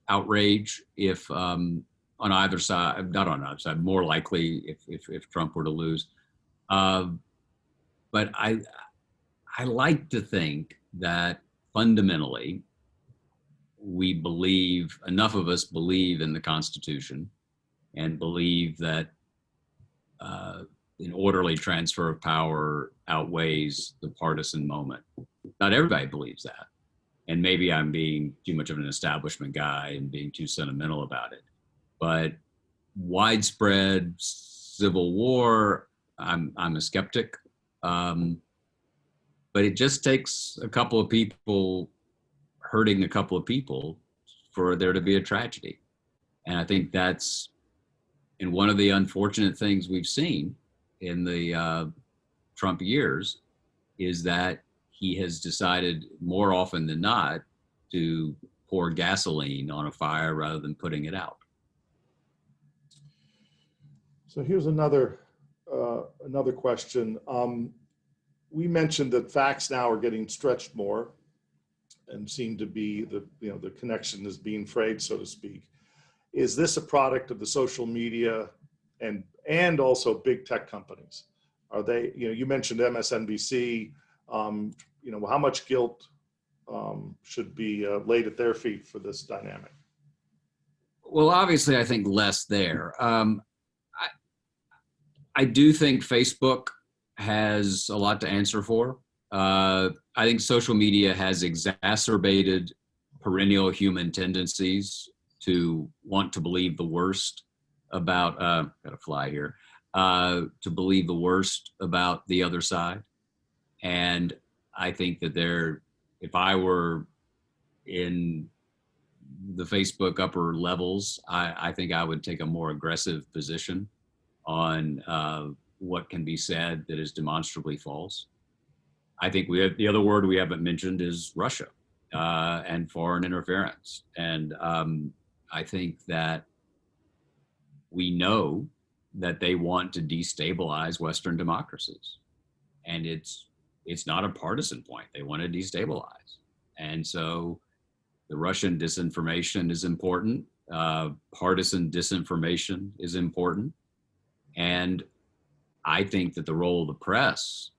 outrage if on either side, not on either side, more likely if Trump were to lose. But I like to think that fundamentally enough of us believe in the Constitution and believe that an orderly transfer of power outweighs the partisan moment. Not everybody believes that. And maybe I'm being too much of an establishment guy and being too sentimental about it. But widespread civil war, I'm a skeptic. But it just takes a couple of people hurting a couple of people for there to be a tragedy. And I think that's one of the unfortunate things we've seen in the Trump years is that he has decided more often than not to pour gasoline on a fire rather than putting it out. So here's another question. we mentioned that facts now are getting stretched more and seem to be the connection is being frayed, so to speak. Is this a product of the social media and also big tech companies? Are they, you mentioned MSNBC, how much guilt should be laid at their feet for this dynamic? Well, obviously, I think less there. I do think Facebook has a lot to answer for. I think social media has exacerbated perennial human tendencies to want to believe the worst about, got a fly here, to believe the worst about the other side. And I think that if I were in the Facebook upper levels, I think I would take a more aggressive position on what can be said that is demonstrably false. I think the other word we haven't mentioned is Russia and foreign interference. And I think that we know that they want to destabilize Western democracies. And it's not a partisan point. They want to destabilize. And so the Russian disinformation is important. Partisan disinformation is important. And I think that the role of the press,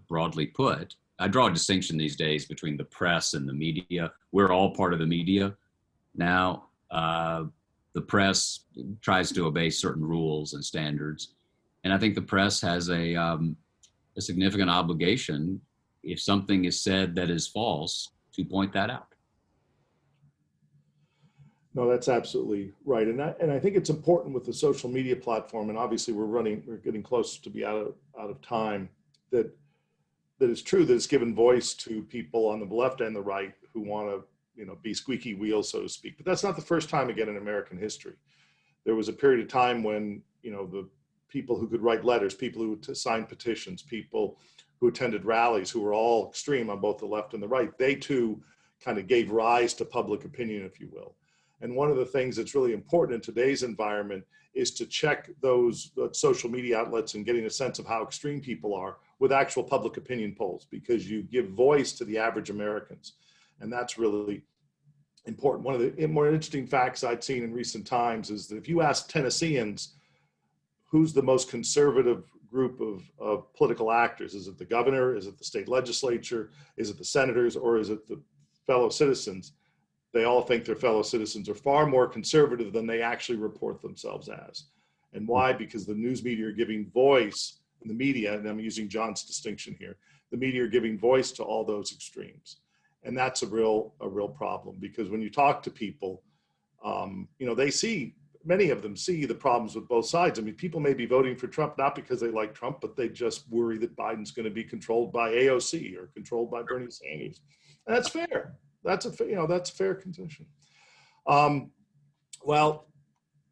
broadly put, I draw a distinction these days between the press and the media. We're all part of the media now. The press tries to obey certain rules and standards. And I think the press has a significant obligation, if something is said that is false, to point that out. No, that's absolutely right. And I think it's important with the social media platform, and obviously we're getting close to be out of time, that it's true that it's given voice to people on the left and the right who want to, be squeaky wheels, so to speak. But that's not the first time again in American history. There was a period of time when, the people who could write letters, people who signed petitions, people who attended rallies, who were all extreme on both the left and the right, they too kind of gave rise to public opinion, if you will. And one of the things that's really important in today's environment is to check those social media outlets and getting a sense of how extreme people are with actual public opinion polls, because you give voice to the average Americans. And that's really important. One of the more interesting facts I'd seen in recent times is that if you ask Tennesseans who's the most conservative group of political actors, is it the governor, is it the state legislature, is it the senators, or is it the fellow citizens? They all think their fellow citizens are far more conservative than they actually report themselves as. And why? Because the news media are giving voice, in the media, and I'm using John's distinction here, the media are giving voice to all those extremes. And that's a real problem, because when you talk to people, many of them see the problems with both sides. I mean, people may be voting for Trump not because they like Trump, but they just worry that Biden's going to be controlled by AOC or controlled by Bernie Sanders. And that's fair. That's a fair condition. Well,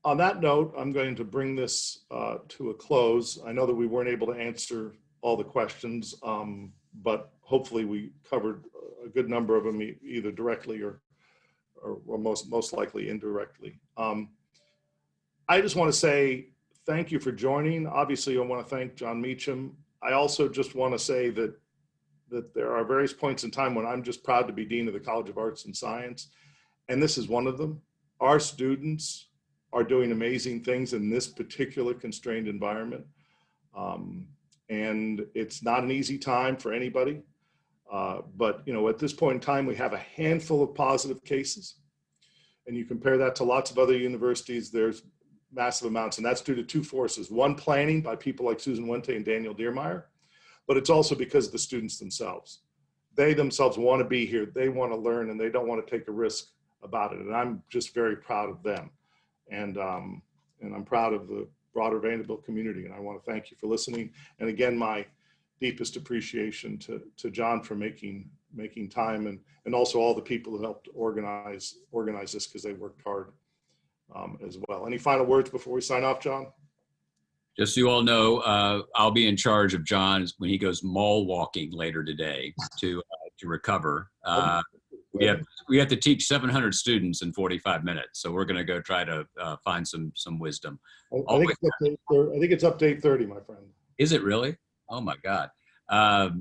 on that note, I'm going to bring this to a close. I know that we weren't able to answer all the questions, but hopefully we covered a good number of them, either directly or most likely indirectly. I just want to say thank you for joining. Obviously, I want to thank John Meacham. I also just want to say that there are various points in time when I'm just proud to be Dean of the College of Arts and Science, and this is one of them. Our students are doing amazing things in this particular constrained environment, and it's not an easy time for anybody, but at this point in time, we have a handful of positive cases, and you compare that to lots of other universities, there's massive amounts, and that's due to two forces. One, planning by people like Susan Wente and Daniel Diermeyer, but it's also because of the students themselves. They themselves want to be here, they want to learn, and they don't want to take a risk about it. And I'm just very proud of them. And I'm proud of the broader Vanderbilt community. And I want to thank you for listening. And again, my deepest appreciation to John for making time, and also all the people who helped organize this, because they worked hard as well. Any final words before we sign off, John? Just so you all know, I'll be in charge of John when he goes mall walking later today to recover. We have to teach 700 students in 45 minutes, so we're going to go try to find some wisdom. I think it's up to 8:30, my friend. Is it really? Oh my God! But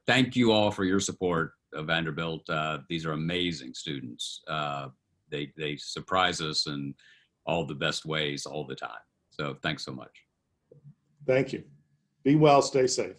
thank you all for your support of Vanderbilt. These are amazing students. They surprise us in all the best ways all the time. So thanks so much. Thank you. Be well, stay safe.